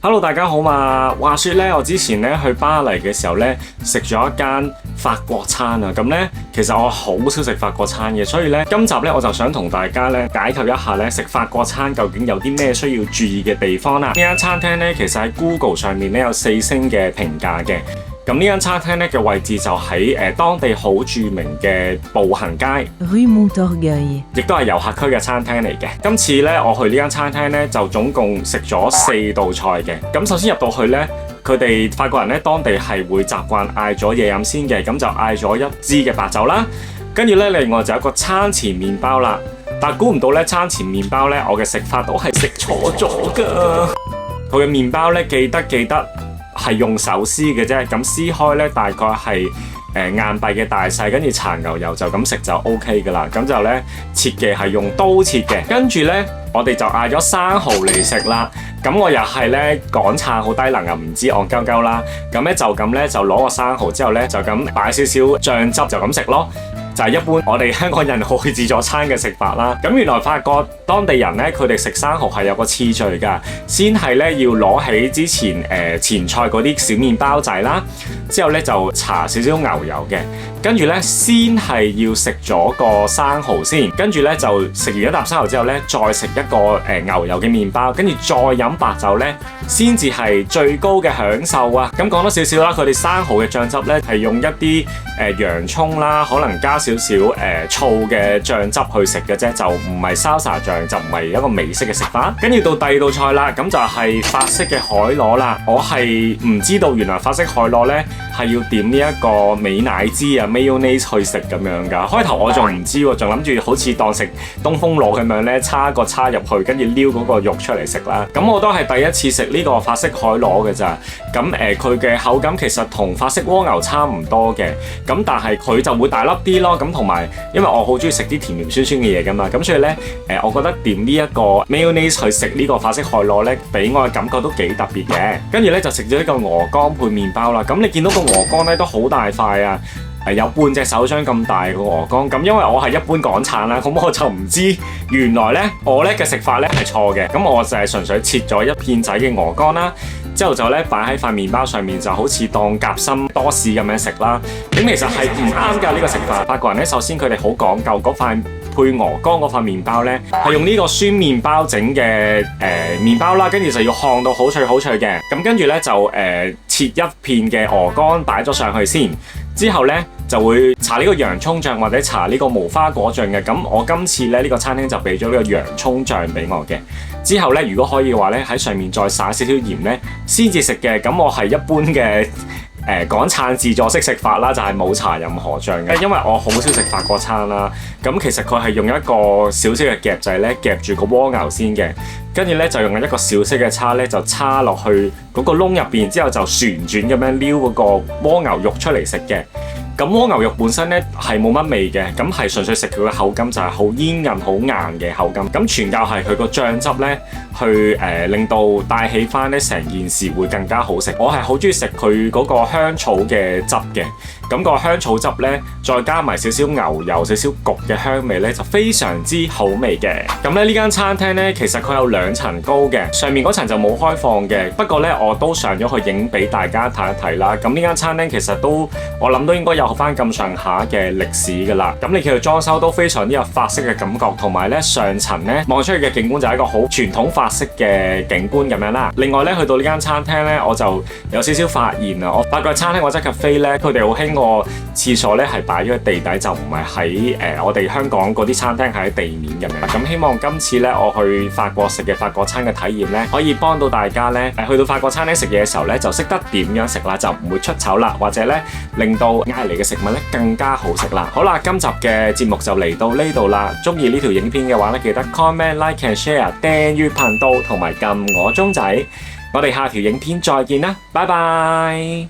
Hello， 大家好嘛！話說咧，我之前咧去巴黎嘅時候咧，食咗一間法國餐啊。咁咧，其實我好少食法國餐嘅，所以咧今集咧我就想同大家咧解構一下咧食法國餐究竟有啲咩需要注意嘅地方啦。呢間餐廳咧其實喺 Google 上面咧有4星嘅評價嘅。咁呢間餐廳咧嘅位置就喺當地好著名嘅步行街 Rue Montorgueil， 亦都係遊客區嘅餐廳嚟嘅。今次咧我去呢間餐廳咧就總共食咗4道菜嘅。咁首先入到去咧，佢哋法國人咧當地係會習慣嗌咗嘢飲先嘅，咁就嗌咗1支嘅白酒啦。跟住咧另外就有一個餐前麵包啦。但估唔到咧餐前麵包咧我嘅食法都係食錯咗㗎。佢嘅麵包咧記得係用手撕嘅啫，咁撕開咧大概係硬幣嘅大細，跟住搽牛油就咁食就 OK 噶啦。咁就咧切嘅係用刀切嘅，跟住咧我哋就嗌咗生蠔嚟食啦。咁我又係咧港燦好低能啊，唔知戇鳩鳩啦。咁咧就咁咧就攞個生蠔之後咧就咁擺少少醬汁就咁食咯。就係一般我哋香港人去自助餐嘅食法啦。咁原來法國當地人咧，佢哋食生蠔係有個次序㗎，先係咧要攞起之前前菜嗰啲小麵包仔啦，之後咧就搽少少牛油嘅，跟住咧先係要食咗個生蠔先，跟住咧就食完一啖生蠔之後咧，再食一個牛油嘅麵包，跟住再飲白酒咧，先至係最高嘅享受啊！咁講多少少啦，佢哋生蠔嘅醬汁咧係用一啲洋葱啦，可能加少少醋嘅醬汁去食嘅啫，就唔係 salsa 醬，就唔係一個美式嘅食法。跟住到第2道菜啦，咁就係法式嘅海螺啦。我係唔知道原來法式海螺咧係要點呢一個美乃滋啊 mayonnaise 去食咁樣㗎。開頭我仲唔知喎，仲諗住好似當食東風螺咁樣咧，叉個叉入去，跟住撩嗰個肉出嚟食啦。咁我都係第一次食呢個法式海螺嘅咋。咁佢嘅口感其實同法式蝸牛差唔多嘅，咁但係佢就會大粒啲咯。咁同埋因為我好中意食啲甜甜酸酸嘅嘢㗎嘛，咁所以咧我覺得點呢一個 mayonnaise 去食呢個法式海螺咧，俾我嘅感覺都幾特別嘅。跟住咧就食咗呢個鵝肝配麵包啦。咁你見到個鵝肝咧都好大塊啊！有半隻手掌咁大個鵝肝，咁因為我係一般港燦啦，咁我就唔知原來咧我咧嘅食法咧係錯嘅，咁我就係純粹切咗一片仔嘅鵝肝啦，之後就咧擺喺塊麵包上面，就好似當夾心多士咁樣食啦。咁其實係唔啱㗎呢個食法。法國人咧首先佢哋好講究嗰塊配鵝肝嗰塊麵包咧，係用呢個酸麵包整嘅麵包啦，跟住就要烘到好脆好脆嘅。咁跟住咧就切一片嘅鵝肝擺咗上去先，之後咧就會搽呢個洋葱醬或者搽呢個無花果醬嘅。咁我今次咧呢個餐廳就俾咗呢個洋葱醬俾我嘅。之後咧如果可以嘅話咧喺上面再灑少少鹽咧先至食嘅。咁我係一般嘅港燦自助式食法啦，就係冇搽任何醬嘅，因為我好少食法國餐啦。咁其實佢係用一個小式嘅夾仔咧夾住個蝸牛先嘅，跟住咧就用一個小式嘅叉咧就叉落去嗰個窿入邊，之後就旋轉咁樣撩嗰個蝸牛肉出嚟食嘅。咁蝸牛肉本身咧係冇乜味嘅，咁係純粹食佢嘅口感就係好煙韌好硬嘅口感。咁傳教係佢個醬汁咧去令到帶起翻咧成件事會更加好食。我係好中意食佢嗰個香草嘅汁嘅，咁個香草汁咧再加埋少少牛油、少少焗嘅香味咧就非常之好味嘅。咁咧呢間餐廳咧其實佢有2層高嘅，上面嗰層就冇開放嘅，不過咧我都上咗去影俾大家睇一睇啦。咁呢間餐廳其實都我諗都應該有翻咁上下嘅歷史㗎啦。咁你見佢裝修都非常之有法式嘅感覺，同埋咧上層咧望出去嘅景觀就係一個好傳統法式嘅景觀咁樣啦。另外咧去到呢間餐廳咧，我就有少少發現啊，我發覺餐廳或者 cafe 咧，佢哋好興個廁所咧係擺咗喺地底，就唔係喺我哋香港嗰啲餐廳係喺地面咁樣。咁希望今次咧我去法國食嘅法國餐嘅體驗咧，可以幫到大家咧去到法國餐廳食嘢嘅時候咧，就識得點樣食啦，就唔會出醜啦，或者咧令到嗌嚟嘅食物咧更加好食啦。好啦，今集嘅節目就嚟到呢度啦。中意呢條影片嘅話咧，記得 comment、like and share、訂閱頻道同埋撳我鐘仔。我哋下條影片再見啦，拜拜。